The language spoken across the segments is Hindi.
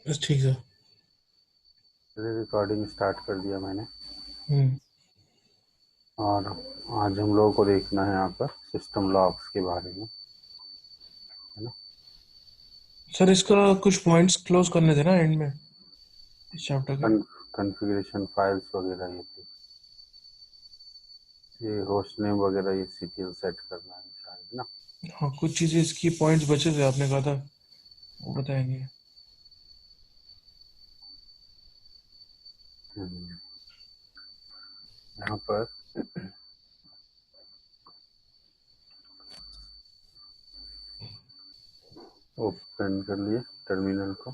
बस ठीक है। रिकॉर्डिंग स्टार्ट कर दिया मैंने। हम्म। और आज हम लोगों को देखना है यहाँ पर सिस्टम लॉग्स के बारे में, है ना। सर इसका कुछ पॉइंट्स क्लोज करने थे ना एंड में इस चैप्टर के। कॉन्फ़िगरेशन फाइल्स वगैरह ये होस्ट नेम वगैरह ये सीटीएल सेट करना है शायद ना। हाँ, कुछ चीजें इसकी पॉइंट्स बचे थे, आपने कहा था वो बताएंगे। यहाँ पर ओपन कर लिए टर्मिनल को।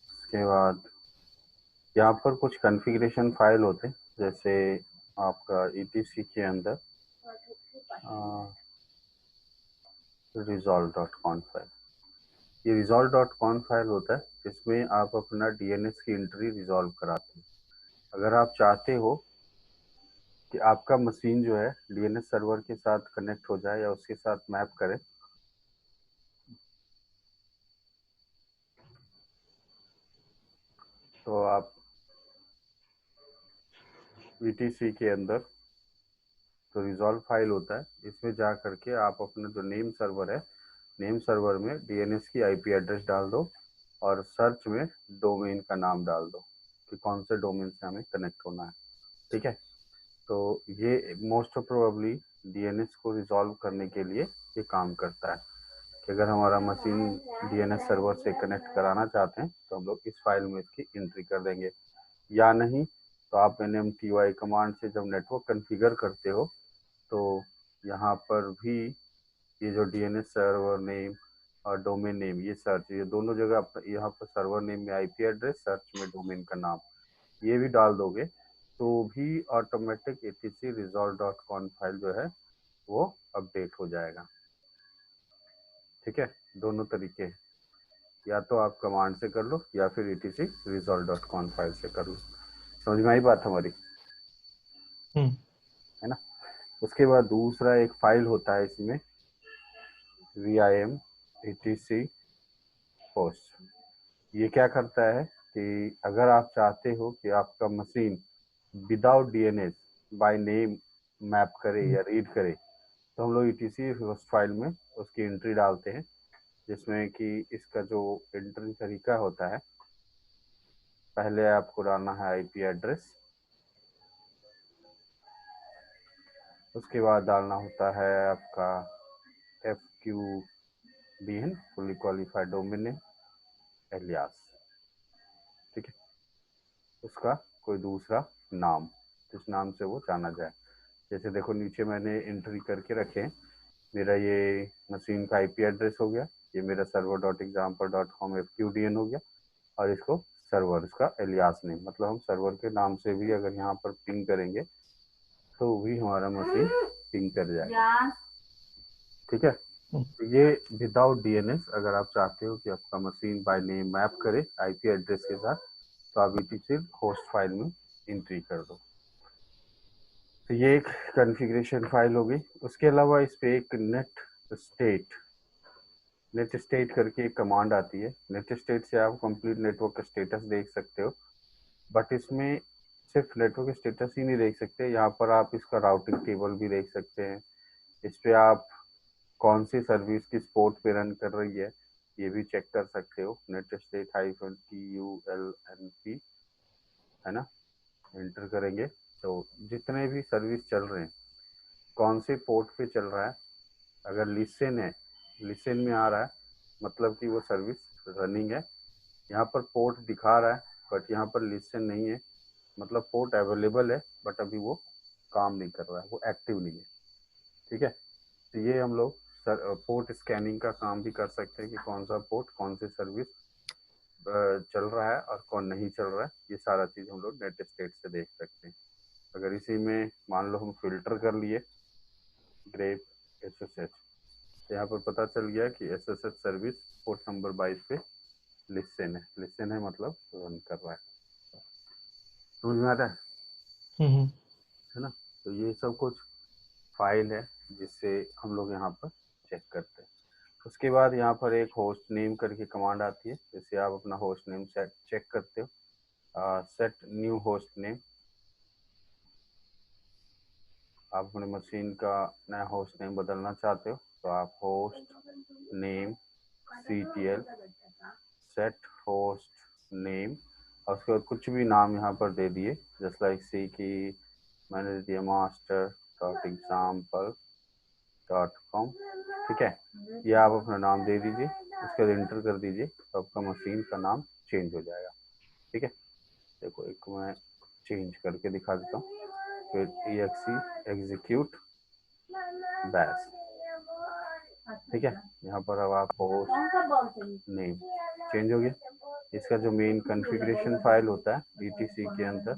उसके बाद यहाँ पर कुछ कॉन्फ़िगरेशन फाइल होते हैं, जैसे आपका ईटीसी के अंदर रिजॉल्व डॉट कॉन फाइल। ये रिजॉल्व डॉट कॉन फाइल होता है जिसमें आप अपना डीएनएस की एंट्री रिजॉल्व कराते हैं। अगर आप चाहते हो कि आपका मशीन जो है डीएनएस सर्वर के साथ कनेक्ट हो जाए या उसके साथ मैप करे, तो आप वीटीसी के अंदर तो रिजॉल्व फाइल होता है, इसमें जा करके आप अपना जो नेम सर्वर है, नेम सर्वर में डीएनएस की आईपी एड्रेस डाल दो और सर्च में डोमेन का नाम डाल दो कि कौन से डोमेन से हमें कनेक्ट होना है। ठीक है। तो ये मोस्ट प्रोबेबली डीएनएस को रिजॉल्व करने के लिए ये काम करता है कि अगर हमारा मशीन डीएनएस सर्वर से कनेक्ट कराना चाहते हैं तो हम लोग इस फाइल में इसकी एंट्री कर देंगे, या नहीं तो आप nmty कमांड से जब नेटवर्क कॉन्फ़िगर करते हो तो यहाँ पर भी ये जो डीएनएस सर्वर नेम और डोमेन नेम, ये सर्च, ये दोनों जगह यहाँ पर सर्वर नेम में आईपी एड्रेस, सर्च में डोमेन का नाम, ये भी डाल दोगे तो भी automatic ETC resolve dot conf file जो है वो अपडेट हो जाएगा। ठीक है। दोनों तरीके हैं, या तो आप कमांड से कर लो या फिर ETC resolve dot conf file से कर लो। समझ में आई बात हमारी, हम्म। है ना। उसके बाद दूसरा एक फाइल होता है इसमें, vim etc होस्ट। ये क्या करता है कि अगर आप चाहते हो कि आपका machine without DNS by name map करे या रीड करे, तो हम लोग ईटीसी होस्ट फाइल में उसकी एंट्री डालते हैं, जिसमें कि इसका जो एंट्री तरीका होता है, पहले आपको डालना है आईपी एड्रेस, उसके बाद डालना होता है आपका F Q B N fully qualified domain name alias. ठीक है। उसका कोई दूसरा नाम जिस नाम से वो जाना जाए। जैसे देखो नीचे मैंने एंट्री करके रखे हैं, मेरा ये मशीन का आईपी एड्रेस हो गया, ये मेरा server dot example dot com F Q D N हो गया, और इसको सर्वर, इसका एलियास नेम, मतलब हम सर्वर के नाम से भी अगर यहाँ पर पिंग करेंगे तो भी हमारा मशीन पिंग कर जाएगा। ठीक है। तो ये विदाउट डीएनएस अगर आप चाहते हो कि आपका मशीन बाय नेम मैप करे आईपी एड्रेस के साथ, तो आप इसे होस्ट फाइल में एंट्री कर दो। तो ये एक कॉन्फ़िगरेशन फाइल हो गई। उसके अलावा इस पे एक स्टेट नेट स्टेट करके एक कमांड आती है। नेट स्टेट से आप कंप्लीट नेटवर्क का स्टेटस देख सकते हो, बट इसमें सिर्फ नेटवर्क स्टेटस ही नहीं देख सकते, यहाँ पर आप इसका राउटिंग टेबल भी देख सकते हैं। इस पे आप कौन सी सर्विस किस पोर्ट पे रन कर रही है ये भी चेक कर सकते हो। नेट स्टेट हाइफन TULNP, है ना। एंटर करेंगे तो जितने भी सर्विस चल रहे हैं, कौन से पोर्ट पे चल रहा है, अगर लिसन है, लिसन में आ रहा है मतलब कि वो सर्विस रनिंग है। यहाँ पर पोर्ट दिखा रहा है बट यहाँ पर लिसन नहीं है, मतलब पोर्ट अवेलेबल है बट अभी वो काम नहीं कर रहा है, वो एक्टिव नहीं है। ठीक है। तो ये हम लोग पोर्ट स्कैनिंग का काम भी कर सकते हैं कि कौन सा पोर्ट कौन सी सर्विस चल रहा है और कौन नहीं चल रहा है, ये सारा चीज़ हम लोग नेट स्टेट से देख सकते हैं। अगर इसी में मान लो हम फिल्टर कर लिए ग्रेप SSH, तो यहाँ पर पता चल गया कि SSH सर्विस पोर्ट नंबर 22 पे लिसन है, लिसन है मतलब रन कर रहा है। समझ में आ रहा हम्म। है ना। तो ये सब कुछ फाइल है जिससे हम लोग यहाँ पर चेक करते हैं। उसके बाद यहाँ पर एक होस्ट नेम करके कमांड आती है, जिससे आप अपना होस्ट नेम चेक करते हो। सेट न्यू होस्ट नेम, आप अपने मशीन का नया होस्ट नेम बदलना चाहते हो तो आप host name CTL set host name, और उसके बाद कुछ भी नाम यहाँ पर दे दिए, जस्ट लाइक सी की मैंने दे दिया master.example.com। ठीक है, ये आप अपना नाम दे दीजिए, उसके बाद इंटर कर दीजिए तो आपका मशीन का नाम चेंज हो जाएगा। ठीक है, देखो एक मैं चेंज करके दिखा देता हूँ। फिर exe एग्जीक्यूट बैश। ठीक है, यहाँ पर अब आप होस्ट नेम चेंज हो गया। इसका जो मेन कॉन्फ़िगरेशन फाइल होता है etc के अंदर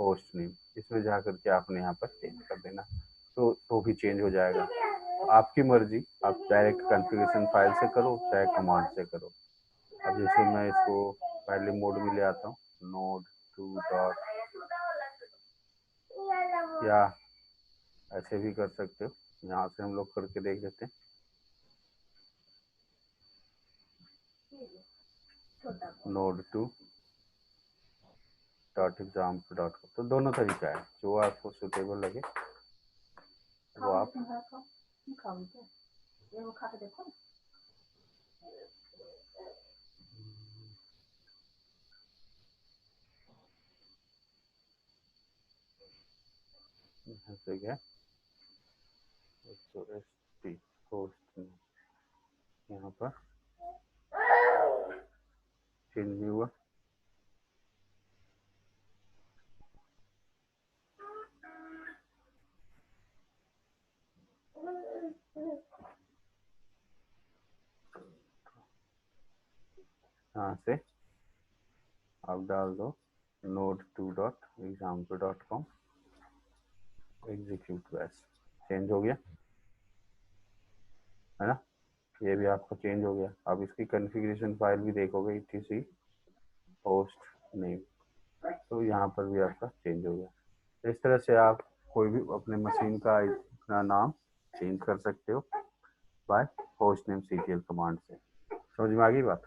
होस्ट नेम, इसमें जा करके आपने यहाँ पर चेंज कर देना, तो भी चेंज हो जाएगा। आपकी मर्जी, आप डायरेक्ट कॉन्फ़िगरेशन फाइल से करो चाहे कमांड से करो। अब जैसे मैं इसको पहले मोड में ले आता हूँ, नोड 2 डॉट, या ऐसे भी कर सकते हो। यहाँ से हम लोग करके देख लेते हैं। node 2 dot example dot com, तो दोनों तरीका है, जो आपको सुटेबल लगे वो आप यहाँ से गया तो ST होस्ट यहाँ पर चेंज नहीं हुआ। यहाँ से आप डाल दो node2.example.com एग्जीक्यूट बैश, चेंज हो गया है ना। ये भी आपका चेंज हो गया। अब इसकी कॉन्फ़िगरेशन फाइल भी देखोगे etc होस्ट नेम, तो यहाँ पर भी आपका चेंज हो गया। इस तरह से आप कोई भी अपने मशीन का अपना नाम चेंज कर सकते हो by host name CTL command से। समझ में आ गई बात?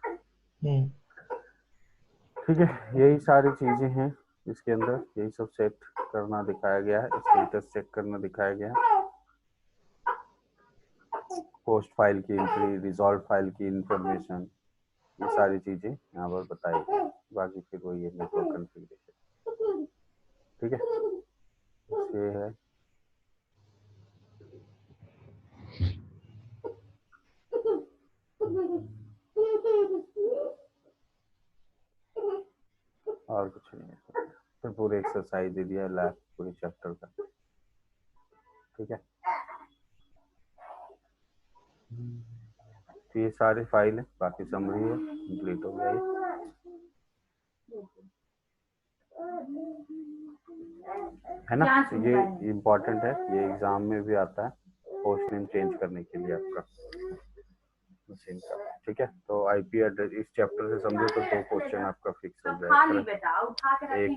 ठीक है, यही सारी चीज़ें हैं इसके अंदर, यही सब सेट करना दिखाया गया है, स्टेटस चेक करना दिखाया गया है, पोस्ट फाइल की एंट्री, रिजॉल्व फाइल की इंफॉर्मेशन, ये सारी चीज़ें यहाँ पर बताई गई। बाकी फिर वही है नेटवर्क कॉन्फ़िगरेशन। ठीक है, ये है और कुछ नहीं है। फिर पूरे एक्सरसाइज दे दिया लैब पूरे चैप्टर का। ठीक है, तो ये सारे फाइल है, बाकी समरी है, कंप्लीट हो गया है ना। ये इम्पोर्टेंट है, ये एग्जाम में भी आता है, होस्ट नेम चेंज करने के लिए आपका मशीन का। ठीक है, तो IP एड्रेस इस चैप्टर से समझो तो 2 क्वेश्चन आपका फिक्स हो जाएगा। एक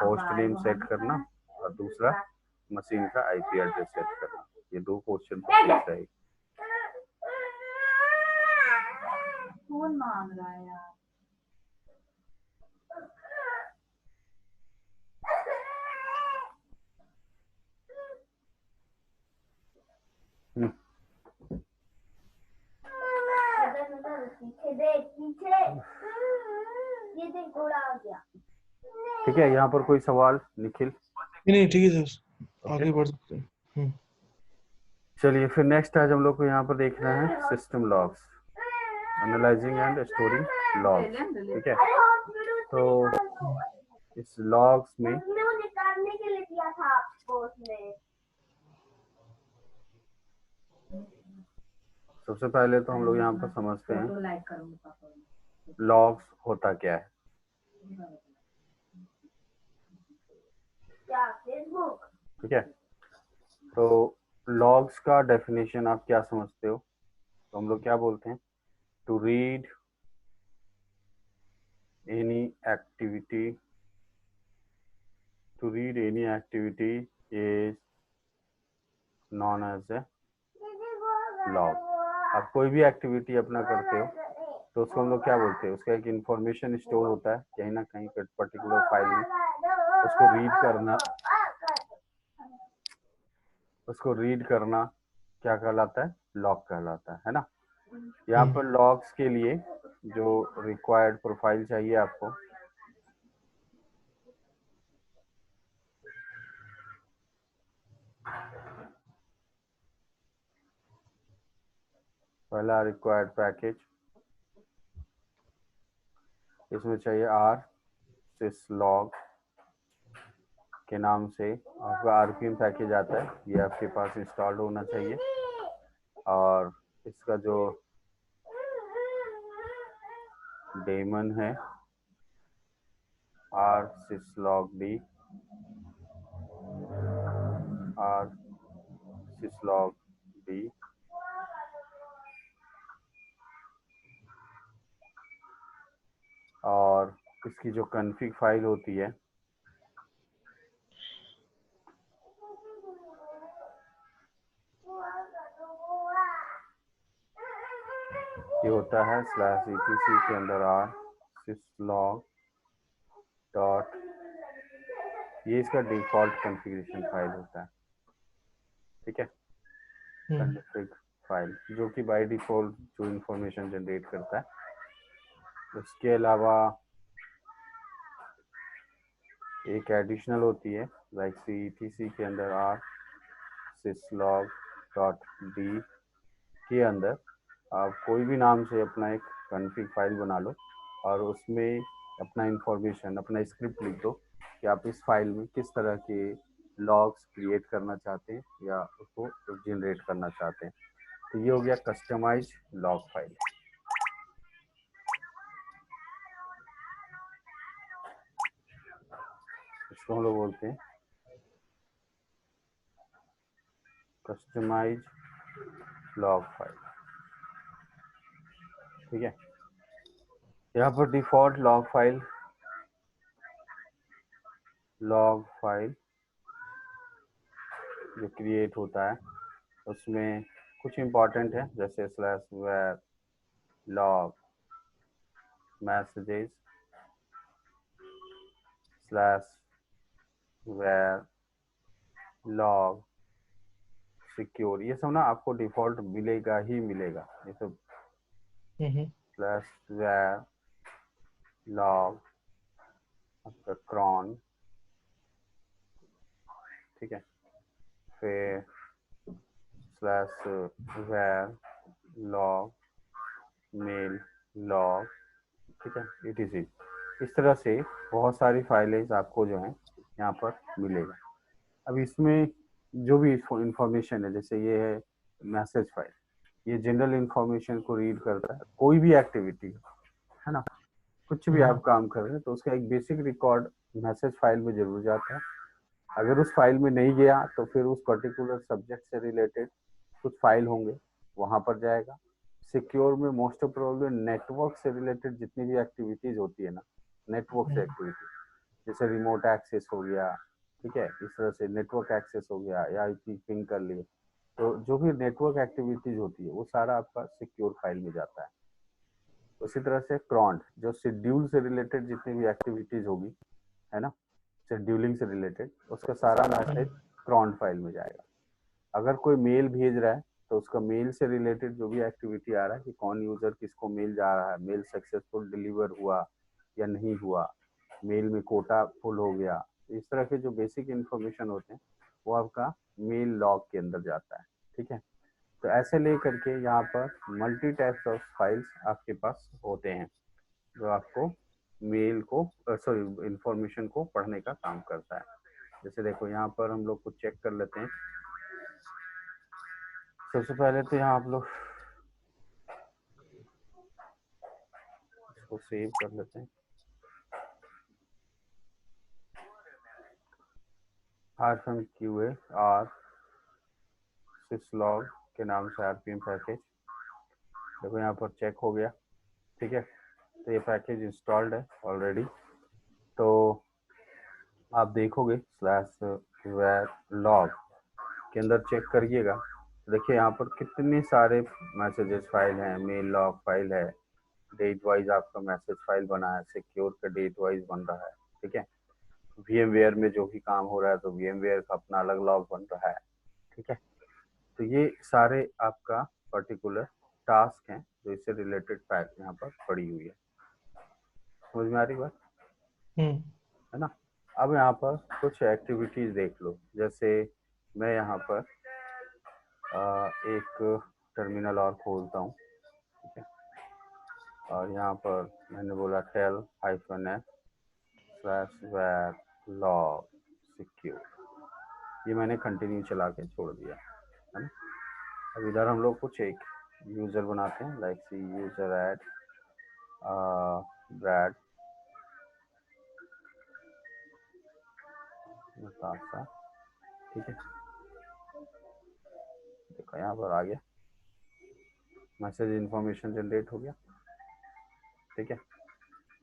होस्ट नेम सेट करना और दूसरा मशीन का IP एड्रेस सेट करना, ये 2 क्वेश्चन फिक्स रहेगी। कौन मांग रहा है यार? ये देख घोड़ा आ गया। ठीक है, यहाँ पर कोई सवाल निखिल? नहीं ठीक है सर, ओके, आगे बढ़ सकते हैं। चलिए फिर नेक्स्ट आज हम लोग को यहाँ पर देखना है system logs, analysing and storing logs. ठीक है, तो इस लॉग्स में निकालने के लिए दिया था आपको उसने। सबसे पहले तो हम लोग यहाँ पर समझते हैं लॉग्स होता क्या है। ठीक है, तो लॉग्स का डेफिनेशन आप क्या समझते हो? तो हम लोग क्या बोलते हैं, to read any activity, to read any activity is known as a log। आप कोई भी एक्टिविटी अपना करते हो तो उसको हम लोग क्या बोलते हैं, उसका एक इंफॉर्मेशन स्टोर होता है कहीं ना कहीं पर्टिकुलर फाइल में, उसको रीड करना, उसको रीड करना क्या कहलाता है, लॉग कहलाता है ना। यहाँ पर लॉग्स के लिए जो रिक्वायर्ड प्रोफाइल चाहिए आपको, पहला रिक्वायर्ड पैकेज, इसमें चाहिए आर सिसलॉग के नाम से आपका आरपीएम पैकेज आता है, ये आपके पास इंस्टॉल्ड होना चाहिए। और इसका जो डेमन है R syslog D, R syslog D, और इसकी जो कॉन्फ़िग फाइल होती है ये होता है /etc के अंदर आर सिसलॉग डॉट, ये इसका डिफॉल्ट कॉन्फ़िगरेशन फाइल होता है, ठीक है, कॉन्फ़िग फाइल जो कि बाय डिफॉल्ट जो इंफॉर्मेशन जनरेट करता है। उसके अलावा एक एडिशनल होती है लाइक etc के अंदर आर सिसलॉग डॉट डी के अंदर आप कोई भी नाम से अपना एक कॉन्फ़िग फाइल बना लो और उसमें अपना इंफॉर्मेशन, अपना स्क्रिप्ट लिख दो कि आप इस फाइल में किस तरह के लॉग्स क्रिएट करना चाहते हैं या उसको जनरेट करना चाहते हैं। तो ये हो गया कस्टमाइज लॉग फाइल। इसको हम लोग बोलते हैं कस्टमाइज लॉग फाइल, ठीक है। यहाँ पर डिफॉल्ट लॉग फाइल जो क्रिएट होता है उसमें कुछ इंपॉर्टेंट है जैसे /var log messages /var log secure, ये सब ना आपको डिफॉल्ट मिलेगा ही मिलेगा, ये सब /var log आपका cron, ठीक है, फिर /var log mail log, ठीक है, etc। इस तरह से बहुत सारी फाइलें आपको जो है यहाँ पर मिलेगा। अब इसमें जो भी इंफॉर्मेशन है, जैसे ये है मैसेज फाइल, ये जनरल इंफॉर्मेशन को रीड करता है, कोई भी एक्टिविटी है ना, कुछ भी आप काम कर रहे हैं तो उसका एक बेसिक रिकॉर्ड मैसेज फाइल में जरूर जाता है। अगर उस फाइल में नहीं गया तो फिर उस पर्टिकुलर सब्जेक्ट से रिलेटेड कुछ फाइल होंगे वहां पर जाएगा। सिक्योर में मोस्ट ऑफ प्रोबेबली नेटवर्क से रिलेटेड जितनी भी एक्टिविटीज होती है ना, नेटवर्क से एक्टिविटी जैसे रिमोट एक्सेस हो गया, ठीक है, इस तरह से नेटवर्क एक्सेस हो गया या आईपी पिंग कर लिए, तो जो भी नेटवर्क एक्टिविटीज होती है वो सारा आपका सिक्योर फाइल में जाता है। उसी तरह से क्रॉन्ड जो शेड्यूल से रिलेटेड जितनी भी एक्टिविटीज होगी, है ना, शेड्यूलिंग से रिलेटेड, उसका सारा मैसेज क्रॉन्ड फाइल में जाएगा। अगर कोई मेल भेज रहा है तो उसका मेल से रिलेटेड जो भी एक्टिविटी आ रहा है कि कौन यूजर किसको मेल जा रहा है, मेल सक्सेसफुल डिलीवर हुआ या नहीं हुआ, मेल में कोटा फुल हो गया, इस तरह के जो बेसिक इंफॉर्मेशन होते हैं वो आपका मेल लॉग के अंदर जाता है, ठीक है। तो ऐसे ले करके यहाँ पर मल्टी टाइप्स ऑफ फाइल्स आपके पास होते हैं जो आपको मेल को सॉरी इंफॉर्मेशन को पढ़ने का काम करता है। जैसे देखो यहाँ पर हम लोग कुछ चेक कर लेते हैं। सबसे पहले तो यहाँ आप लोग इसको सेव कर लेते हैं, -QA R syslog के नाम से आरपीएम पैकेज, देखो यहाँ पर चेक हो गया, ठीक है। तो ये पैकेज इंस्टॉल्ड है ऑलरेडी। तो आप देखोगे /var log के अंदर चेक करिएगा देखिए यहाँ पर कितने सारे मैसेजेस फाइल हैं, मेल लॉग फाइल है, डेट वाइज आपका मैसेज फाइल बना है, सिक्योर का डेट वाइज बन रहा है, ठीक है। VMware में जो भी काम हो रहा है तो VMware का अपना अलग लॉग बन रहा है, ठीक है। तो ये सारे आपका पर्टिकुलर टास्क हैं जो इससे रिलेटेड फाइल यहाँ पर पड़ी हुई है। समझ में आ रही बात, हम्म। है ना। अब यहाँ पर कुछ एक्टिविटीज देख लो, जैसे मैं यहाँ पर एक टर्मिनल और खोलता हूँ, ठीक है। और यहाँ पर मैंने बोला टेल -f/var log secure, ये मैंने कंटिन्यू चला के छोड़ दिया, है ना। अब इधर हम लोग कुछ एक यूजर बनाते हैं, लाइक सी यूजर एड ब्रैड नताशा, ठीक है। देखो यहाँ पर आ गया, मैसेज इन्फॉर्मेशन जनरेट हो गया, ठीक है।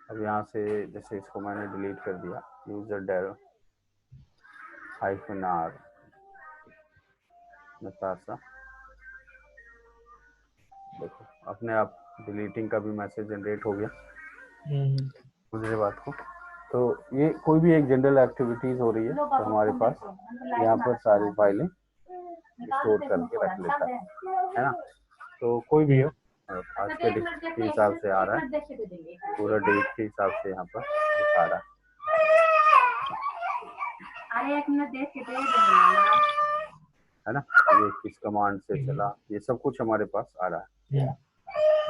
अब यहाँ से जैसे इसको मैंने डिलीट कर दिया, यूजर डेल -r नताशा, देखो अपने आप डिलीटिंग का भी मैसेज जनरेट हो गया। हम्म। मुझे बात को, तो ये कोई भी एक जनरल एक्टिविटीज हो रही है तो हमारे पास यहाँ पर सारी फाइलें स्टोर करके रख लेता है ना। तो कोई भी हो, आज के डेट के हिसाब से आ रहा है, पूरा डेट के हिसाब से यहाँ पर दिखा रहा है ना। ये किस कमांड से चला, ये सब कुछ हमारे पास आ रहा है।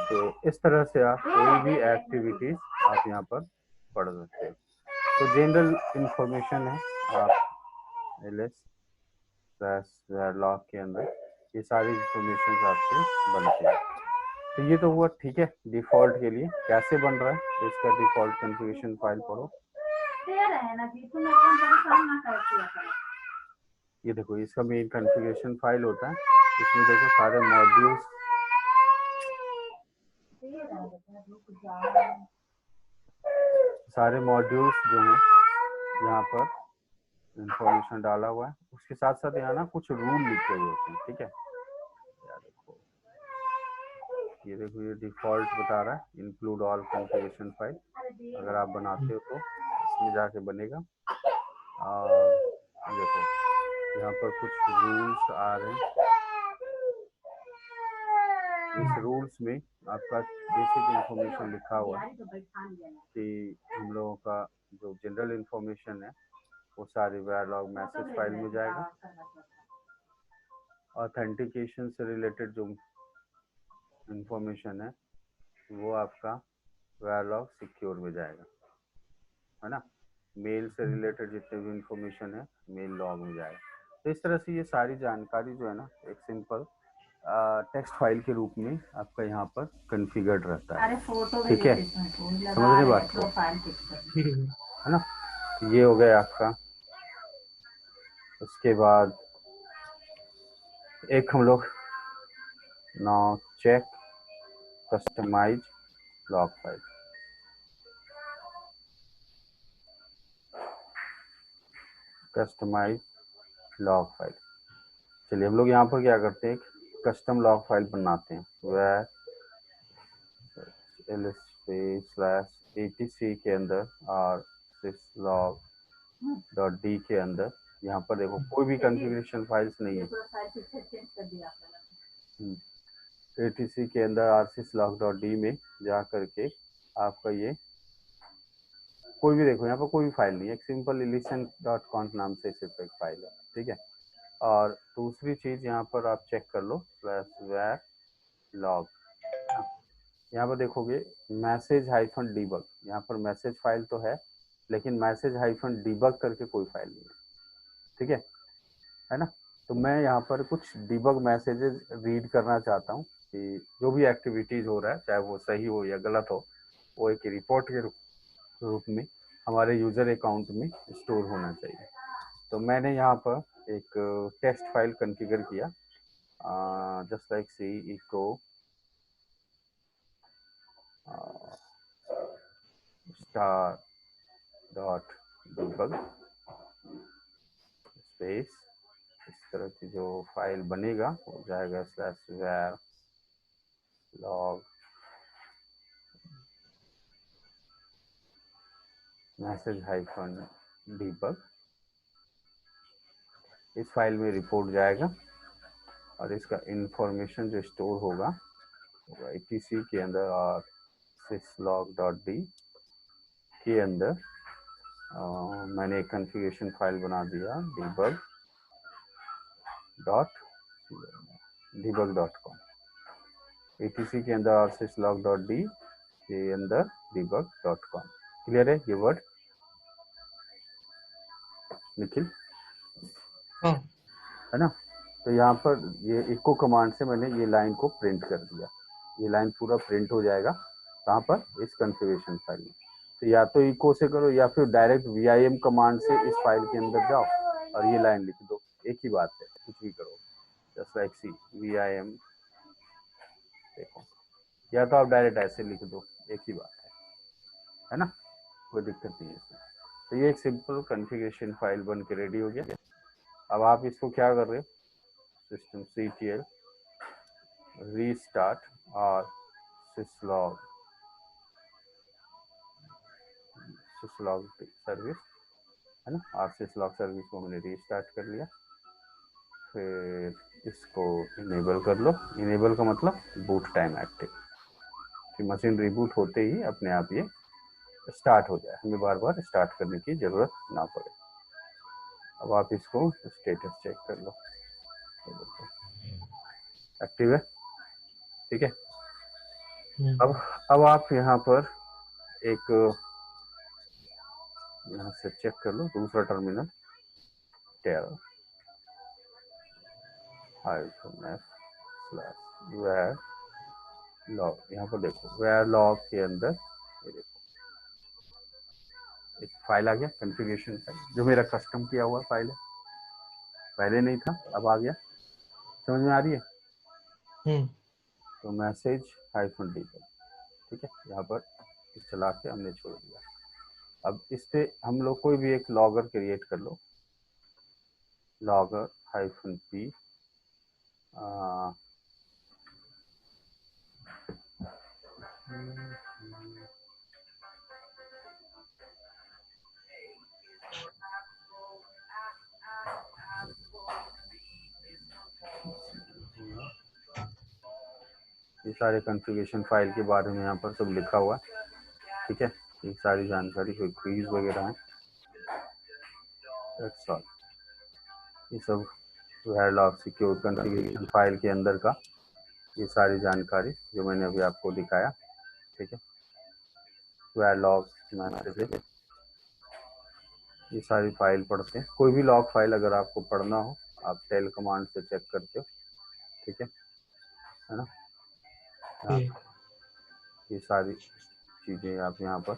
तो इस तरह से आप कोई भी एक्टिविटीज आप यहाँ पर पढ़ सकते हो। तो जनरल इंफॉर्मेशन है, आप ls/log के अंदर ये सारी इंफॉर्मेशन आपसे बनती है। तो ये तो हुआ, ठीक है। डिफॉल्ट के लिए कैसे बन रहा है, तो इसका डिफॉल्ट कॉन्फ़िगरेशन फाइल पढ़ो। ये देखो इसका मेन कॉन्फ़िगरेशन फाइल होता है, इसमें देखो सारे मॉड्यूल्स, जो हैं यहाँ पर इंफॉर्मेशन डाला हुआ है, उसके साथ साथ यहाँ ना कुछ रूल लिखे हुए होते हैं, ठीक है। ये देखो ये डिफॉल्ट बता रहा है इंक्लूड ऑल कॉन्फ़िगरेशन फाइल, अगर आप बनाते हो तो इसमें जाके बनेगा। और देखो यहाँ पर कुछ रूल्स आ रहे हैं, इस रूल्स में आपका बेसिक इंफॉर्मेशन लिखा हुआ है कि हम लोगों का जो जनरल इंफॉर्मेशन है वो सारी वेयरलॉग मैसेज फाइल में जाएगा। ऑथेंटिकेशन से रिलेटेड जो इंफॉर्मेशन है वो आपका वेयरलॉग सिक्योर में जाएगा, है ना। मेल से रिलेटेड जितने भी इंफॉर्मेशन है मेल लॉग में जाएगा। तो इस तरह से ये सारी जानकारी जो है ना एक सिंपल टेक्स्ट फाइल के रूप में आपका यहाँ पर कॉन्फ़िगर्ड रहता है, ठीक है। समझ रहे बात को, ठीक है। है ना। ये हो गया आपका। उसके बाद एक हम लोग now check customize log file, customize log file. चलिए हम लोग यहाँ पर क्या करते हैं, एक कस्टम लॉग फाइल बनाते हैं, वह ls/etc के अंदर और syslog.d के अंदर। यहाँ पर देखो कोई भी कॉन्फ़िगरेशन फाइल्स नहीं है, etc के अंदर और syslog.d में जा करके आपका ये कोई भी देखो यहाँ पर कोई भी फाइल नहीं है, एक सिंपल listen.conf नाम से सिर्फ एक फाइल है, ठीक है। और दूसरी चीज यहाँ पर आप चेक कर लो /var log, यहाँ पर देखोगे -debug, यहाँ पर मैसेज फाइल तो है लेकिन -debug करके कोई फाइल नहीं है, ठीक है ना। तो मैं यहाँ पर कुछ डिबग मैसेजेस रीड करना चाहता हूँ कि जो भी एक्टिविटीज हो रहा है चाहे वो सही हो या गलत हो, वो एक रिपोर्ट के रूप में हमारे यूजर अकाउंट में स्टोर होना चाहिए। तो मैंने यहाँ पर एक टेक्स्ट फाइल कॉन्फ़िगर किया, जस्ट लाइक सी इको star.debug space इस तरह की जो फाइल बनेगा हो जाएगा /var log message-debug। इस फाइल में रिपोर्ट जाएगा और इसका इंफॉर्मेशन जो स्टोर होगा etc के अंदर और syslog.d के अंदर मैंने एक कॉन्फ़िगरेशन फाइल बना दिया debug.com etc के अंदर और syslog.d के अंदर debug.com। क्लियर है ये वर्ड निखिल? हाँ है ना? तो यहाँ पर ये इको कमांड से मैंने ये लाइन को प्रिंट कर दिया। ये लाइन पूरा प्रिंट हो जाएगा कहाँ पर? इस कॉन्फ़िगरेशन फाइल में। तो या तो इको से करो या फिर डायरेक्ट vim कमांड से इस फाइल के अंदर जाओ और ये लाइन लिख दो, एक ही बात है, कुछ भी करो। जस्ट लाइक सी vim, देखो, या तो आप डायरेक्ट ऐसे लिख दो, एक ही बात है ना? कोई दिक्कत नहीं है इसमें। तो ये एक सिंपल कॉन्फ़िगरेशन फाइल बन के रेडी हो गया। अब आप इसको क्या कर रहे हो? systemctl रीस्टार्ट और syslog सर्विस, है ना? और syslog सर्विस को मैंने रीस्टार्ट कर लिया। फिर इसको इनेबल कर लो। इनेबल का मतलब बूट टाइम एक्टिव, कि मशीन रिबूट होते ही अपने आप ये स्टार्ट हो जाए, हमें बार बार स्टार्ट करने की जरूरत ना पड़े। अब आप इसको स्टेटस चेक कर लो, एक्टिव है, ठीक है। अब आप यहाँ पर एक यहाँ से चेक कर लो दूसरा टर्मिनल टेल -f/var log। यहाँ पर देखो var log के अंदर ये देखो एक फाइल आ गया, कॉन्फ़िगरेशन फाइल, जो मेरा कस्टम किया हुआ फाइल है, पहले नहीं था, अब आ गया। समझ में आ रही है? तो message-debug, ठीक है, यहाँ पर चला के हमने छोड़ दिया। अब इस पे हम लोग कोई भी एक लॉगर क्रिएट कर लो, logger-p ये सारे कॉन्फ़िगरेशन फाइल के बारे में यहाँ पर सब लिखा हुआ है, ठीक है। ये सारी जानकारी, कोई क्वीज वगैरह है, दैट्स ऑल। ये सब var-log सिक्योर कॉन्फ़िगरेशन फाइल के अंदर का ये सारी जानकारी जो मैंने अभी आपको दिखाया, ठीक है। var-log मैसेज, ये सारी फाइल पढ़ते हैं। कोई भी लॉग फाइल अगर आपको पढ़ना हो आप टेल कमांड से चेक करते हो, ठीक है ना? ये सारी चीजें आप यहाँ पर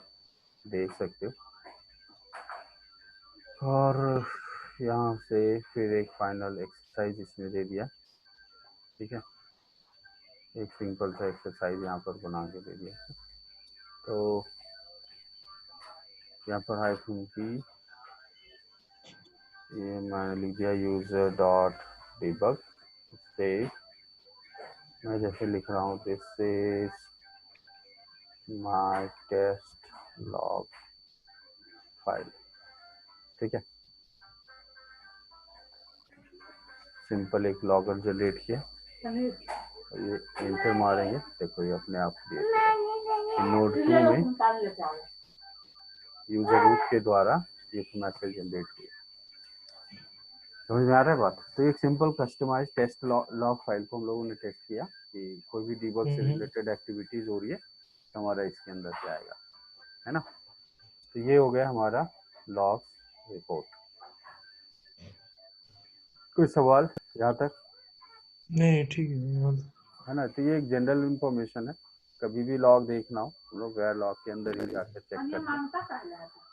देख सकते हो। और यहाँ से फिर एक फाइनल एक्सरसाइज इसने दे दिया, ठीक है। एक सिंपल सा एक्सरसाइज यहाँ पर बना के दे दिया। तो यहाँ पर -p ये मैंने लिख दिया user.debug से मैं जैसे लिख रहा हूँ this is my test log file, ठीक है। सिंपल एक लॉगर जनरेट किया, ये एंटर मारेंगे, देखो ये अपने आप नोड 2 में यूजर रूट के द्वारा ये मैसेज जनरेट किया। समझ में आ रहा है बात? तो एक simple customize test log file को हम लोगों ने टेस्ट किया कि कोई भी डिबग से रिलेटेड एक्टिविटीज हो रही है तो हमारा इसके अंदर से आएगा, है ना? तो ये हो गया हमारा लॉग रिपोर्ट। कोई सवाल यहाँ तक? नहीं ठीक है ना? तो ये एक जनरल इंफॉर्मेशन है, कभी भी लॉग देखना हो हम लोग var log के अंदर ही जाकर चेक करते।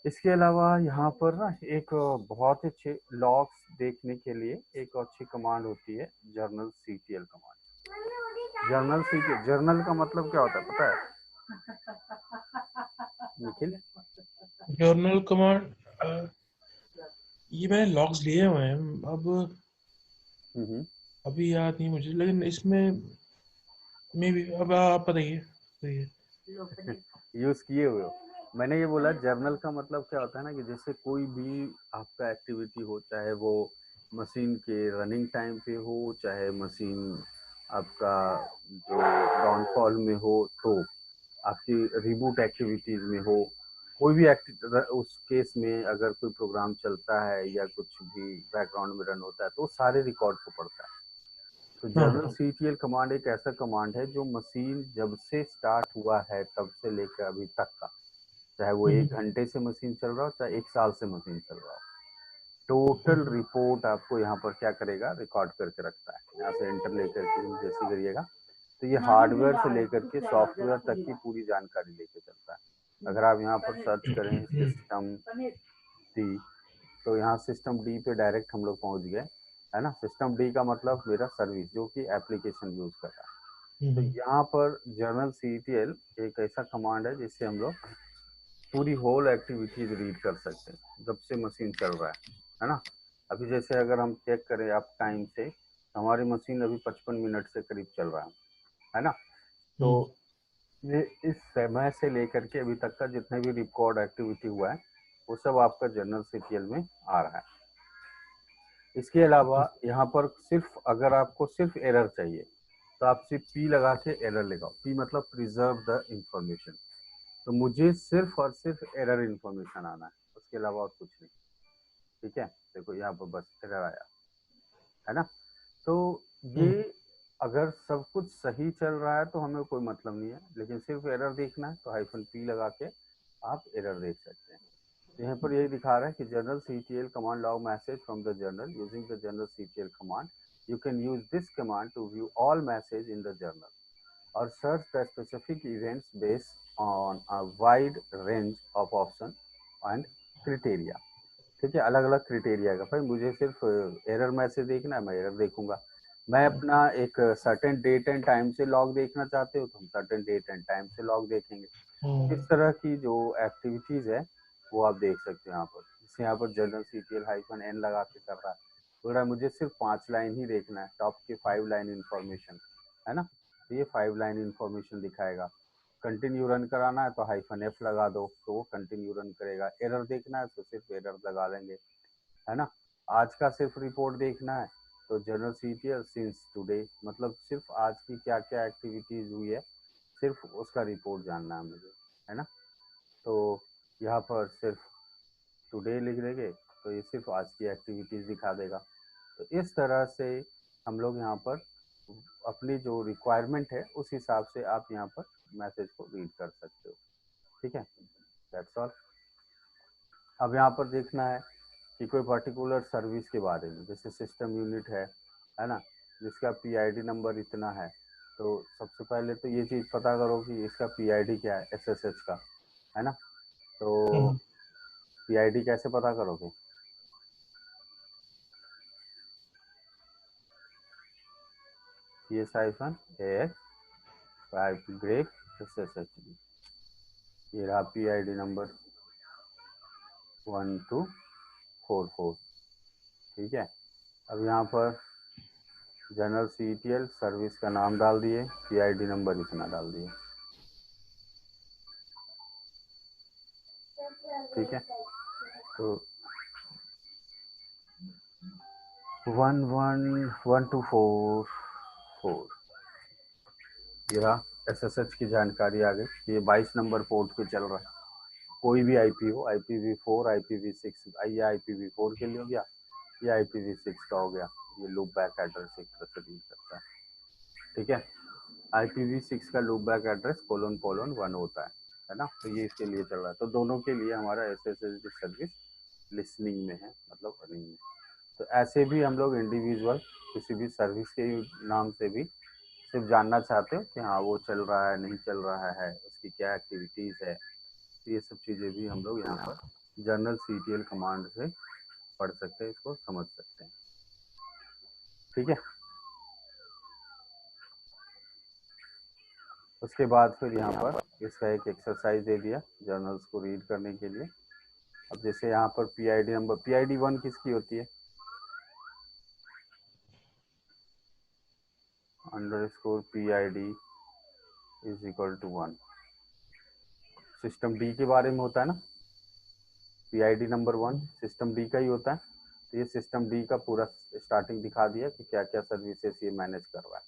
इसके अलावा यहाँ पर ना एक बहुत अच्छे लॉग्स देखने के लिए एक अच्छी कमांड होती है जर्नल ctl कमांड। जर्नल का मतलब क्या होता है पता है निखिल? जर्नल कमांड ये मैंने लॉग्स लिए हुए हैं। अब अभी याद नहीं मुझे, लेकिन इसमें मे भी, अब आप बताइए बताइए। यूज किए हुए हो। मैंने ये बोला जर्नल का मतलब क्या होता है ना, कि जैसे कोई भी आपका एक्टिविटी हो, चाहे वो मशीन के रनिंग टाइम पे हो, चाहे मशीन आपका जो डाउनफॉल में हो, तो आपकी रिबूट एक्टिविटीज में हो, कोई भी उस केस में अगर कोई प्रोग्राम चलता है या कुछ भी बैकग्राउंड में रन होता है, तो सारे रिकॉर्ड को पढ़ता है। तो जर्नल हाँ। सीटीएल कमांड एक ऐसा कमांड है जो मशीन जब से स्टार्ट हुआ है तब से लेकर अभी तक का, चाहे वो हम्म। 1 घंटे से मशीन चल रहा हो, चाहे 1 साल से मशीन चल रहा हो, टोटल हम्म। रिपोर्ट आपको यहाँ पर क्या करेगा, रिकॉर्ड करके रखता है। यहाँ से एंटर लेकर के जैसे करिएगा, तो ये हार्डवेयर से लेकर के सॉफ्टवेयर तक की पूरी जानकारी लेके चलता है। अगर आप यहाँ पर सर्च करें सिस्टम डी, तो यहाँ सिस्टम डी पे डायरेक्ट हम लोग पहुंच गए, है ना। सिस्टम डी का मतलब मेरा सर्विस, जो कि एप्लीकेशन यूज कर रहा है। तो हम्म। यहाँ पर जर्नल सीटीएल एक ऐसा कमांड है जिससे हम लोग पूरी होल एक्टिविटीज रीड कर सकते हैं जब से मशीन चल रहा है ना। अभी जैसे अगर हम चेक करें आप टाइम से, हमारी मशीन अभी 55 मिनट से करीब चल रहा है ना। तो हम्म। ये इस समय से लेकर के अभी तक का जितने भी रिकॉर्ड एक्टिविटी हुआ है, वो सब आपका जर्नल सीटीएल में आ रहा है। इसके अलावा यहाँ पर सिर्फ अगर आपको सिर्फ एरर चाहिए, तो आप सिर्फ पी लगा के एरर लगाओ। पी मतलब प्रिजर्व द इंफॉर्मेशन। तो मुझे सिर्फ और सिर्फ एरर इंफॉर्मेशन आना है, उसके अलावा और कुछ नहीं। ठीक है, देखो यहाँ पर बस एरर आया, है ना। तो ये हम्म। अगर सब कुछ सही चल रहा है तो हमें कोई मतलब नहीं है, लेकिन सिर्फ एरर देखना है तो हाइफन पी लगा के आप एरर देख सकते हैं। तो यहाँ पर यही दिखा रहा है कि journal CTL command log message from the journal using the journal CTL command. You can use this command to view all message in the journal or search the specific events based on a wide range of options and criteria। ठीक है, अलग अलग क्रिटेरिया का। भाई मुझे सिर्फ एरर मैसेज देखना है, मैं एरर देखूंगा। मैं अपना एक सर्टेन डेट एंड टाइम से लॉग देखना चाहते हो, तो हम सर्टेन डेट एंड टाइम से लॉग देखेंगे। इस हम्म। तरह की जो एक्टिविटीज है वो आप देख सकते हो यहाँ पर। जैसे यहाँ पर जर्नल सीटीएल हाइफन एन लगा के कर रहा है, बोल रहा है मुझे सिर्फ 5 लाइन ही देखना है, टॉप के 5 लाइन इन्फॉर्मेशन, है ना। तो ये 5 लाइन इन्फॉर्मेशन दिखाएगा। कंटिन्यू रन कराना है तो हाइफन एफ लगा दो, तो वो कंटिन्यू रन करेगा। एरर देखना है तो सिर्फ एरर लगा लेंगे, है ना। आज का सिर्फ रिपोर्ट देखना है तो जनरल सीटीएल सिंस टुडे, मतलब सिर्फ आज की क्या क्या एक्टिविटीज हुई है, सिर्फ उसका रिपोर्ट जानना है मुझे, है ना। तो यहाँ पर सिर्फ टुडे लिख देंगे तो ये सिर्फ आज की एक्टिविटीज दिखा देगा। तो इस तरह से हम लोग यहाँ पर अपनी जो रिक्वायरमेंट है उस हिसाब से आप यहाँ पर मैसेज को रीड कर सकते हो। ठीक है, दैट्स ऑल। अब यहाँ पर देखना है कि कोई पर्टिकुलर सर्विस के बारे में, जैसे सिस्टम यूनिट है ना, जिसका पीआईडी नंबर इतना है। तो सबसे पहले तो ये चीज़ पता करो कि इसका पीआईडी क्या है एसएसएच का, है ना। तो हम्म। पीआईडी कैसे पता करोगे? PS-AX 5 ग्रेप SSH, ये रहा पीआईडी नंबर 1244। ठीक है, अब यहाँ पर जनरल सीटीएल सर्विस का नाम डाल दिए, पीआईडी नंबर इतना डाल दिए। ठीक है, तो 111244 ये रहा एसएसएच की जानकारी आ गई। ये 22 नंबर पोर्ट पे चल रहा है। कोई भी आईपी हो, IPv4 IPv6, ये IPv4 के लिए हो गया, ये IPv6 का हो गया। ये लूप बैक एड्रेस एक तरह से डील करता है। ठीक है, IPv6 का लूप बैक एड्रेस ::1 होता है ना। तो ये इसके लिए चल रहा है। तो दोनों के लिए हमारा SSH सर्विस लिसनिंग में है, मतलब रनिंग में। तो ऐसे भी हम लोग इंडिविजुअल किसी भी सर्विस के नाम से भी सिर्फ जानना चाहते हो कि हाँ वो चल रहा है नहीं चल रहा है, उसकी क्या एक्टिविटीज है, तो ये सब चीज़ें भी हम लोग यहाँ पर जनरल सीटीएल कमांड से पढ़ सकते हैं, इसको समझ सकते हैं। ठीक है, उसके बाद फिर यहाँ पर इसका एक एक्सरसाइज दे दिया जर्नल्स को रीड करने के लिए। अब जैसे यहाँ पर पीआईडी नंबर, पीआईडी 1 किसकी होती है? Underscore PID is equal to 1। System D के बारे में होता है ना, PID नंबर 1 सिस्टम डी का ही होता है। तो ये सिस्टम डी का पूरा स्टार्टिंग दिखा दिया कि क्या क्या सर्विसेज ये मैनेज कर रहा है।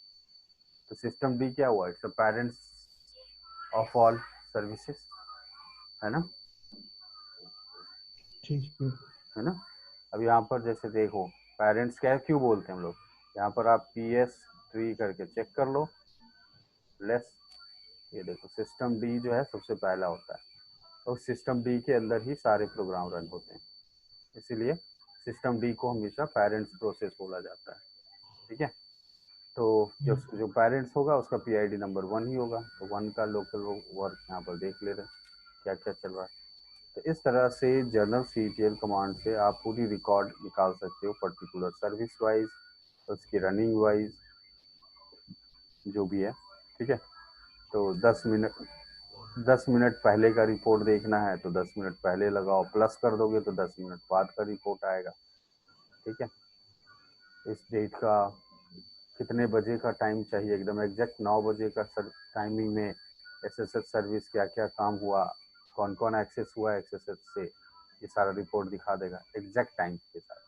तो सिस्टम डी क्या हुआ, its parents of all services, है ना, ठीक है ना। अब यहाँ पर जैसे देखो पेरेंट्स क्या क्यों बोलते हैं हम लोग, यहाँ पर आप PS ट्री करके चेक कर लो लेस। ये देखो सिस्टम डी जो है सबसे पहला होता है, और सिस्टम डी के अंदर ही सारे प्रोग्राम रन होते हैं, इसीलिए सिस्टम डी को हमेशा पेरेंट्स प्रोसेस बोला जाता है। ठीक है, तो जो जो पेरेंट्स होगा उसका PID नंबर 1 ही होगा, तो 1 का लोकल वर्क यहाँ पर देख ले रहे हैं क्या क्या चल रहा है। तो इस तरह से जनरल CTL कमांड से आप पूरी रिकॉर्ड निकाल सकते हो पर्टिकुलर सर्विस वाइज, उसकी रनिंग वाइज जो भी है। ठीक है, तो 10 मिनट पहले का रिपोर्ट देखना है तो 10 मिनट पहले लगाओ, प्लस कर दोगे तो 10 मिनट बाद का रिपोर्ट आएगा। ठीक है, इस डेट का कितने बजे का टाइम चाहिए, एकदम एग्जैक्ट 9 बजे का टाइमिंग में SSH सर्विस क्या क्या काम हुआ, कौन कौन एक्सेस हुआ SSH से, ये सारा रिपोर्ट दिखा देगा एग्जैक्ट टाइम के साथ।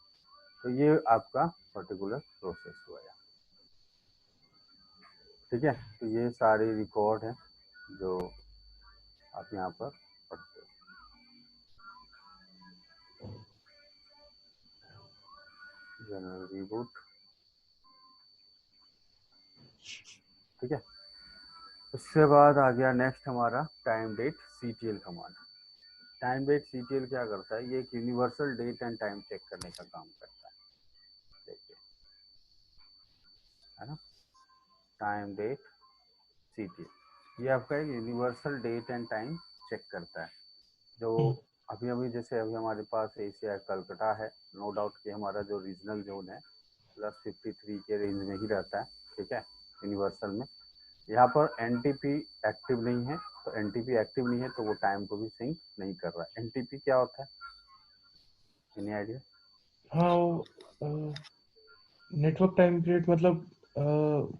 तो ये आपका पर्टिकुलर प्रोसेस हुआ है। ठीक है, तो ये सारे रिकॉर्ड हैं जो आप यहाँ पर पढ़ते हो। जनरल रिबूट, ठीक है। उसके बाद आ गया नेक्स्ट हमारा टाइम डेट CTL कमांड। टाइम डेट CTL क्या करता है, ये एक universal date and time check करने का काम करता है। देखिए, है ना, टाइम डेट CTL ये आपका एक universal date and time check करता है। जो है। अभी अभी जैसे अभी हमारे पास एशिया कलकत्ता है, नो डाउट कि हमारा जो रीजनल जोन है +53 के रेंज में ही रहता है। ठीक है, यूनिवर्सल में यहाँ पर NTP एक्टिव नहीं है, तो NTP एक्टिव नहीं है तो वो टाइम को भी सिंक नहीं कर रहा है। NTP क्या होता है, एनी आइडिया? हाँ, वो नेटवर्क टाइम पीरियड मतलब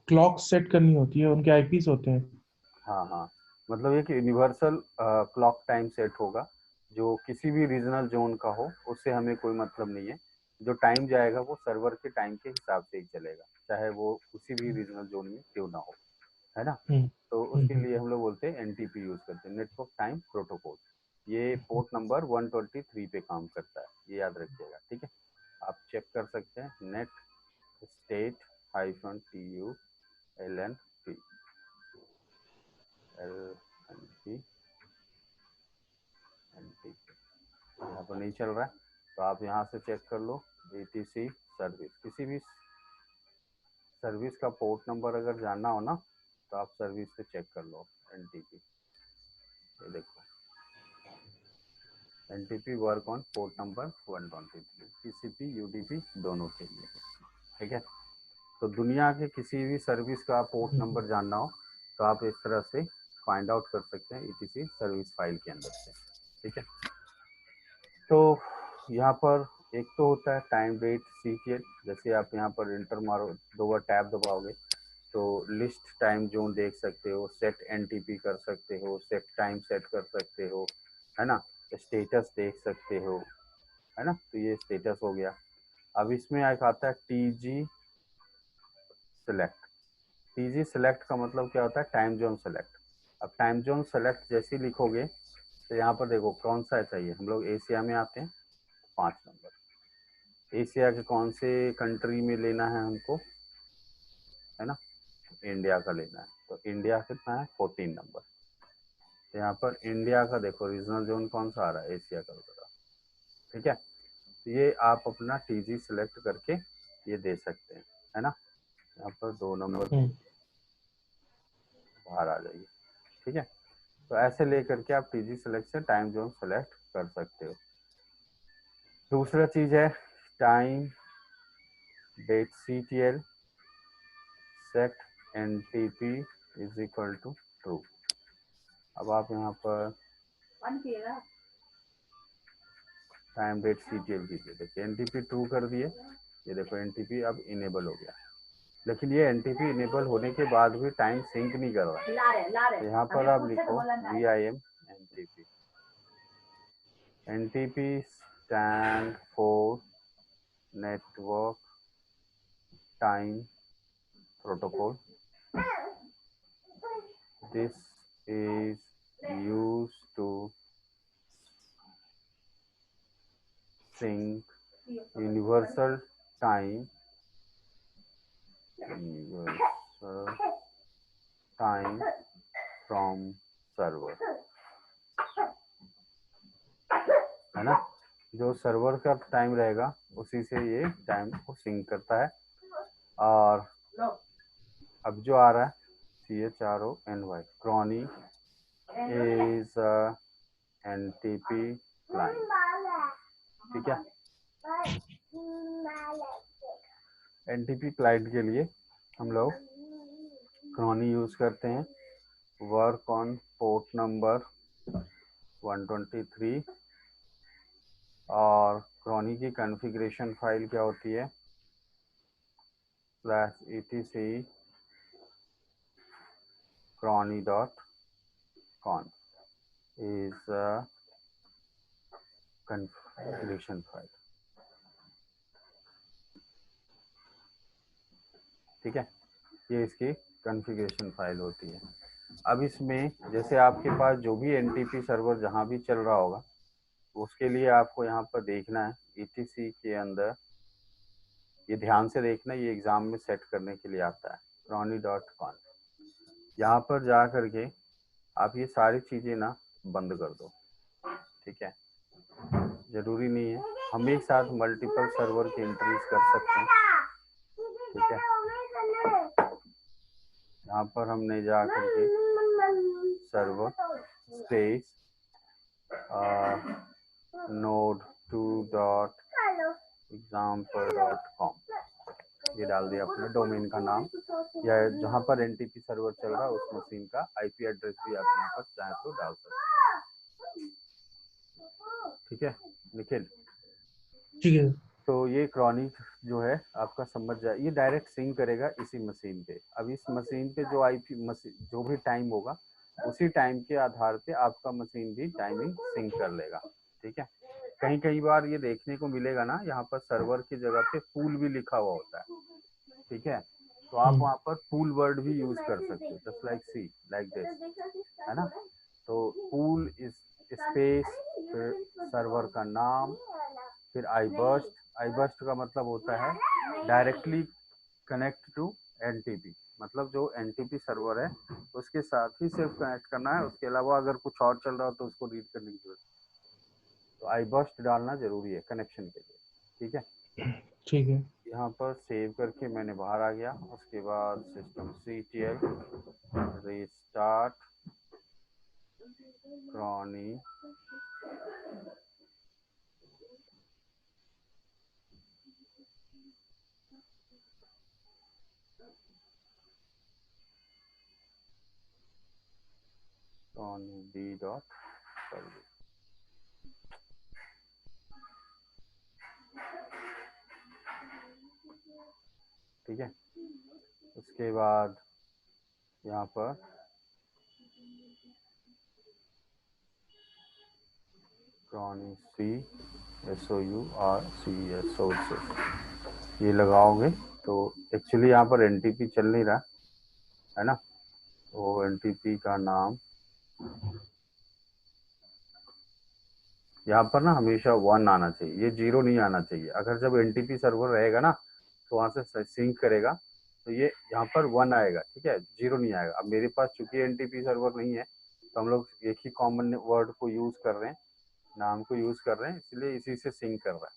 क्लॉक सेट करनी होती है, उनके आईपीस होते हैं। हाँ हाँ, मतलब एक यूनिवर्सल क्लॉक टाइम सेट होगा जो किसी भी रीजनल जोन का हो, उससे हमें कोई मतलब नहीं है। जो टाइम जाएगा वो सर्वर के टाइम के हिसाब से ही चलेगा, चाहे वो किसी भी रीजनल जोन में क्यों ना हो, है ना। हम्म तो हम्म उसके हम्म, लिए हम लोग बोलते हैं NTP यूज करते हैं, नेटवर्क टाइम प्रोटोकॉल। ये पोर्ट नंबर 123 पे काम करता है, ये याद रखिएगा। ठीक है, आप चेक कर सकते हैं नेट स्टेट -TU LNP यहाँ पर नहीं चल रहा है, तो आप यहाँ से चेक कर लो ETC सर्विस। किसी भी सर्विस का पोर्ट नंबर अगर जानना हो ना, तो आप सर्विस से चेक कर लो NTP। ये देखो NTP work on port number 123, TCP UDP दोनों के लिए। ठीक है, तो दुनिया के किसी भी सर्विस का पोर्ट हम्म। नंबर जानना हो तो आप इस तरह से फाइंड आउट कर सकते हैं ETC सर्विस फाइल के अंदर से। ठीक है, तो यहाँ पर एक तो होता है टाइम डेट CTL। जैसे आप यहाँ पर इंटर मारो, 2 बार टैब दबाओगे तो लिस्ट टाइम जोन देख सकते हो, सेट NTP कर सकते हो, सेट टाइम सेट कर सकते हो, है ना, स्टेटस देख सकते हो, है ना। तो ये स्टेटस हो गया। अब इसमें एक आता है TG सेलेक्ट। TG सेलेक्ट का मतलब क्या होता है, टाइम जोन सेलेक्ट। अब टाइम जोन सेलेक्ट जैसे ही लिखोगे तो यहाँ पर देखो कौन सा चाहिए, हम लोग एशिया में आते हैं 5 नंबर। एशिया के कौन से कंट्री में लेना है हमको, है ना, इंडिया का लेना है, तो इंडिया कितना है 14 नंबर। तो यहाँ पर इंडिया का देखो रीजनल जोन कौन सा आ रहा है, एशिया का कलकत्ता। ठीक है, तो ये आप अपना TG सिलेक्ट करके ये दे सकते हैं, है ना। यहाँ पर 2 नंबर हम्म। बाहर आ जाइए। ठीक है, तो ऐसे लेकर के आप TG सिलेक्ट से टाइम जोन सेलेक्ट कर सकते हो। दूसरा चीज है time date CTL set NTP is equal to true. अब आप यहाँ पर टाइम डेट CTL कीजिए, देखिए NTP ट्रू कर दिए, ये देखो NTP अब इनेबल हो गया। लेकिन ये एनटीपी इनेबल होने के बाद भी टाइम सिंक नहीं कर रहा है। तो यहाँ पर आप लिखो VIM NTP। NTP stand for network time protocol. This is used to sync universal time from server, है ना। जो सर्वर का टाइम रहेगा उसी से ये टाइम को सिंक करता है। और अब जो आ रहा है CHRONY, crony is NTP client, ठीक है। NTP क्लाइंट के लिए हम लोग क्रॉनी यूज करते हैं। Work on port number 123। और क्रॉनी की कॉन्फ़िगरेशन फाइल क्या होती है, /etc crony.conf is a configuration file, ठीक है। ये इसकी कॉन्फ़िगरेशन फाइल होती है। अब इसमें जैसे आपके पास जो भी NTP सर्वर जहाँ भी चल रहा होगा उसके लिए आपको यहाँ पर देखना है ETC के अंदर, ये ध्यान से देखना, ये एग्जाम में सेट करने के लिए आता है crony.conf। यहाँ पर जा करके आप ये सारी चीजें ना बंद कर दो, ठीक है। जरूरी नहीं है, हम एक साथ मल्टीपल सर्वर की एंट्रीज कर सकते हैं, ठीक है। यहाँ पर हमने जा करके सर्वर स्पेस node2.example.com ये डाल दिया अपने डोमेन का नाम, या जहाँ पर NTP सर्वर चल रहा है उस मशीन का IP एड्रेस भी आप यहाँ पर चाहे तो डाल सकते हैं, ठीक है निखिल। ठीक है। तो ये क्रॉनी जो है आपका समझ जाए, ये डायरेक्ट सिंक करेगा इसी मशीन पे। अब इस मशीन पे जो IP मशीन जो भी टाइम होगा उसी टाइम के आधार पे आपका मशीन भी टाइमिंग सिंक कर लेगा, ठीक है। कहीं कई बार ये देखने को मिलेगा ना, यहाँ पर सर्वर की जगह पे पूल भी लिखा हुआ होता है, ठीक है। तो आप वहाँ पर पूल वर्ड भी यूज कर सकते हो, just like see like this, है ना। तो पूल इज स्पेस, फिर सर्वर का नाम, फिर iburst का मतलब होता है डायरेक्टली कनेक्ट टू NTP, मतलब जो NTP सर्वर है उसके साथ ही सिर्फ कनेक्ट करना है, उसके अलावा अगर कुछ और चल रहा हो तो उसको रीड करने की जरूरत। तो iburst डालना जरूरी है कनेक्शन के लिए, ठीक है। ठीक है। यहाँ पर सेव करके मैंने बाहर आ गया। उसके बाद systemctl restart क्रॉनी d.service, ठीक है। उसके बाद यहाँ पर क्रॉनी sources ये लगाओगे तो एक्चुअली यहाँ पर NTP चल नहीं रहा है ना, तो NTP का नाम यहाँ पर ना हमेशा 1 आना चाहिए, ये 0 नहीं आना चाहिए। अगर जब NTP सर्वर रहेगा ना तो वहाँ से सिंक करेगा तो ये यहाँ पर 1 आएगा, ठीक है, 0 नहीं आएगा। अब मेरे पास चूंकि NTP सर्वर नहीं है तो हम लोग एक ही कॉमन वर्ड को यूज कर रहे हैं, नाम को यूज कर रहे हैं, इसलिए इसी से सिंक कर रहा है,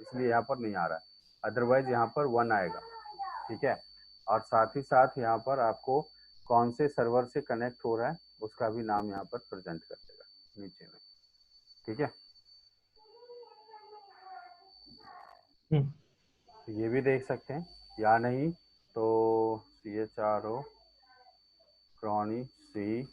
इसलिए यहाँ पर नहीं आ रहा है। अदरवाइज यहाँ पर 1 आएगा, ठीक है। और साथ ही साथ यहाँ पर आपको कौन से सर्वर से कनेक्ट हो रहा है उसका भी नाम यहाँ पर प्रेजेंट कर देगा नीचे में, ठीक है। तो ये भी देख सकते हैं, या नहीं तो CHRO crony C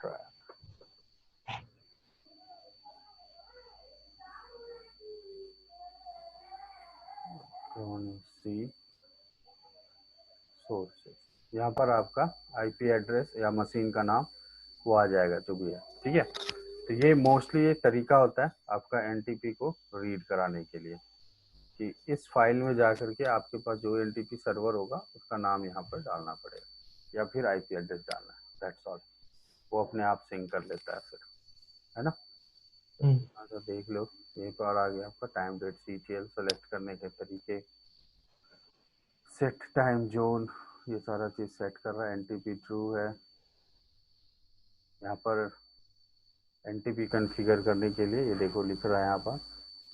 track, sources, यहाँ पर आपका आईपी एड्रेस या मशीन का नाम वो आ जाएगा जो भी है, ठीक है। तो ये मोस्टली एक तरीका होता है आपका एनटीपी को रीड कराने के लिए, कि इस फाइल में जाकर के आपके पास जो एनटीपी सर्वर होगा उसका नाम यहाँ पर डालना पड़ेगा या फिर आईपी एड्रेस डालना है, दैट्स ऑल। वो अपने आप सिंक कर लेता है फिर, है ना। तो देख लो यहीं पर आ गया आपका टाइम डेट सीटीएल, सेलेक्ट करने के तरीके, सेट टाइम जोन, ये सारा चीज सेट कर रहा है। एनटीपी ट्रू है, यहाँ पर एनटीपी कॉन्फ़िगर करने के लिए ये देखो लिख रहा है यहाँ पर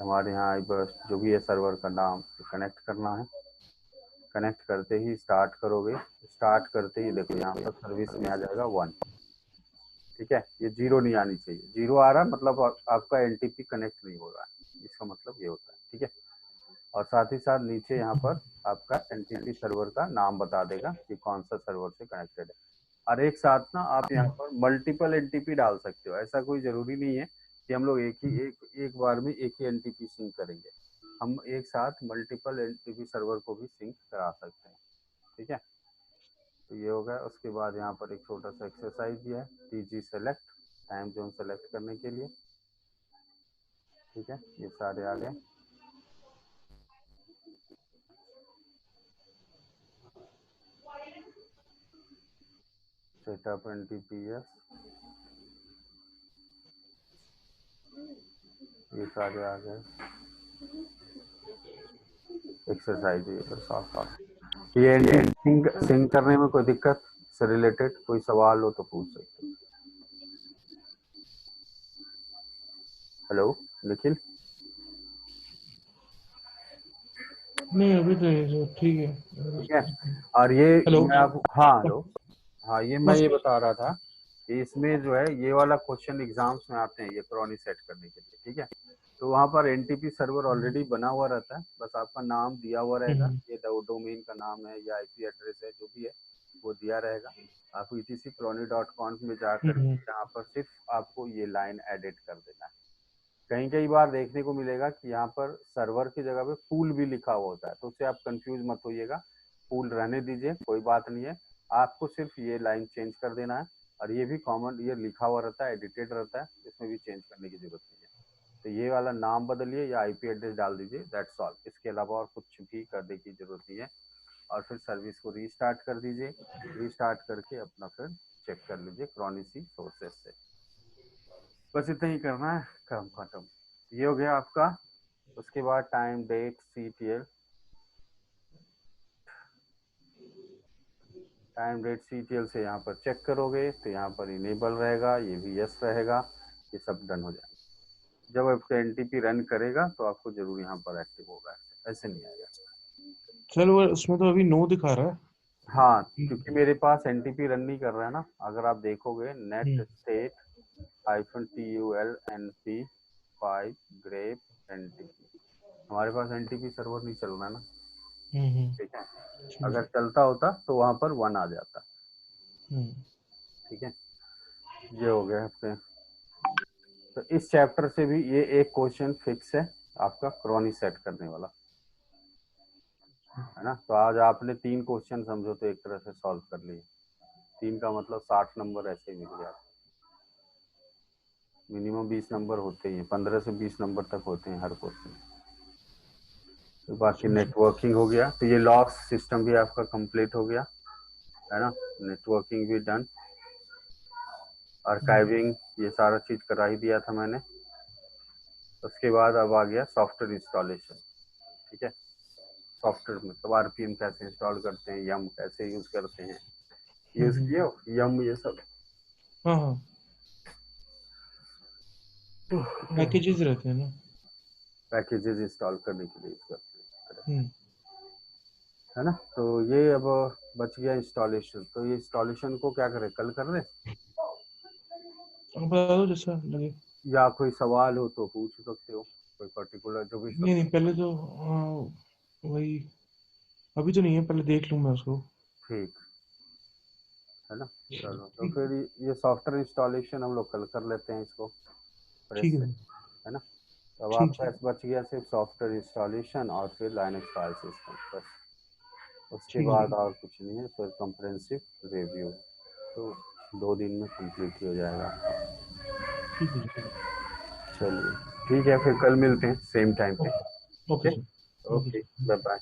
हमारे यहाँ बस जो भी है सर्वर का नाम कनेक्ट करना है। कनेक्ट करते ही स्टार्ट करोगे, स्टार्ट करते ही देखो यहाँ पर सर्विस में आ जाएगा 1, ठीक है। ये 0 नहीं आनी चाहिए, 0 आ रहा मतलब आपका एनटीपी कनेक्ट नहीं हो रहा है, इसका मतलब ये होता है, ठीक है। और साथ ही साथ नीचे यहाँ पर आपका एनटीपी सर्वर का नाम बता देगा कि कौन सा सर्वर से कनेक्टेड है। और एक साथ ना आप यहाँ पर मल्टीपल एनटीपी डाल सकते हो, ऐसा कोई जरूरी नहीं है कि हम लोग एक बार में एक ही एनटीपी सिंक करेंगे, हम एक साथ मल्टीपल एनटीपी सर्वर को भी सिंक करा सकते हैं, ठीक है। तो ये होगा। उसके बाद यहाँ पर एक छोटा सा एक्सरसाइज दिया है, TG select, time zone select करने के लिए, ठीक है। ये सारे आ गए। सेटअप एनटीपीएस, ये सारे आ गए। एक्सरसाइज ये तो साफ ये सिंक करने में कोई दिक्कत से रिलेटेड कोई सवाल हो तो पूछ सकते हो। हेलो निखिल। नहीं अभी तो नहीं, ठीक है। ठीक है। और ये हेलो। मैं आपको, हाँ हेलो, हाँ ये मैं बस। ये बता रहा था कि इसमें जो है ये वाला क्वेश्चन एग्जाम्स में आते हैं ये क्रॉनी सेट करने के लिए, ठीक है। तो वहाँ पर एनटीपी सर्वर ऑलरेडी बना हुआ रहता है, बस आपका नाम दिया हुआ रहेगा, ये डोमेन का नाम है या आईपी एड्रेस है जो भी है वो दिया रहेगा। आप etccrony.conf में जाकर यहाँ पर सिर्फ आपको ये लाइन एडिट कर देना है। कहीं कई बार देखने को मिलेगा कि यहाँ पर सर्वर की जगह पे पूल भी लिखा हुआ होता है, तो उससे आप कंफ्यूज मत होइएगा, पूल रहने दीजिए, कोई बात नहीं है। आपको सिर्फ ये लाइन चेंज कर देना है, और ये भी कॉमन ये लिखा हुआ रहता है, एडिटेड रहता है, इसमें भी चेंज करने की जरूरत नहीं है। तो ये वाला नाम बदलिए या आईपी एड्रेस डाल दीजिए, दैट्स ऑल। इसके अलावा और कुछ भी करने की जरूरत नहीं है। और फिर सर्विस को रीस्टार्ट कर दीजिए, रीस्टार्ट करके अपना फिर चेक कर लीजिए क्रॉनिसी सोर्सेस से। बस इतना ही करना है, काम खत्म। ये हो गया आपका। उसके बाद time date CTL, time date CTL से यहाँ पर चेक करोगे तो यहाँ पर इनेबल रहेगा, ये भी यस रहेगा, ये सब डन हो जाएगा। जब आपका एनटीपी रन करेगा तो आपको जरूर यहाँ पर एक्टिव होगा, ऐसे नहीं आएगा। चलो उसमें तो अभी नो दिखा रहा है। हाँ क्योंकि मेरे पास एनटीपी रन नहीं कर रहा है ना। अगर आप देखोगे net state -TULNP5 grep NTP, हमारे पास एनटीपी सर्वर नहीं चल रहा है ना, ठीक है। अगर चलता होता तो वहां पर 1 आ जाता, ठीक है। ये हो गया आपके। तो इस चैप्टर से भी ये एक क्वेश्चन फिक्स है आपका क्रॉनी सेट करने वाला, है ना। तो आज आपने 3 क्वेश्चन समझो तो एक तरह से सॉल्व कर लिए। 3 का मतलब 60 नंबर ऐसे ही मिल गया। मिनिमम 20 नंबर होते ही हैं, 15 से 20 नंबर तक होते हैं हर क्वेश्चन। तो बाकी नेटवर्किंग हो गया, तो ये लॉक्स सिस्टम भी आपका कंप्लीट हो गया, है ना। नेटवर्किंग भी डन, आर्काइविंग ये सारा चीज करा ही दिया था मैंने। उसके बाद अब आ गया सॉफ्टवेयर इंस्टॉलेशन, ठीक है। सॉफ्टवेयर मतलब आरपीएम कैसे इंस्टॉल करते हैं, यम कैसे यूज करते हैं, यूज किए हो यम ये सब। हाँ हाँ, पैकेजेस रहते हैं ना, पैकेजेस इंस्टॉल करने के लिए यूज करते हैं, है ना। तो ये अब बच गया इंस्टॉलेशन। तो ये इंस्टॉलेशन को क्या करें, कल कर लें बता दो जैसा लगे। या कोई सवाल हो तो पूछ सकते हो, कोई पर्टिकुलर जो भी सब। नहीं नहीं, पहले तो वही, अभी तो नहीं है, पहले देख लूँ मैं उसको। ठीक है ना। चलो तो फिर ये सॉफ्टवेयर इंस्टॉलेशन हम लोग कल कर लेते हैं इसको प्रेस ठीक से, है। है ना। तो अब ठीक आपका बच गया सिर्फ सॉफ्टवेयर इंस्टॉलेशन और फिर लाइनक्स फाइल सिस्टम बस। उसके ठीक है बाद ठीक और कुछ नहीं है, फिर कॉम्प्रिहेंसिव रिव्यू, तो 2 दिन में कंप्लीट हो जाएगा आपका। ठीक है ठीक है। चलिए ठीक है, फिर कल मिलते हैं सेम टाइम पे। Okay okay okay. Sir. Okay okay, sir. Bye bye.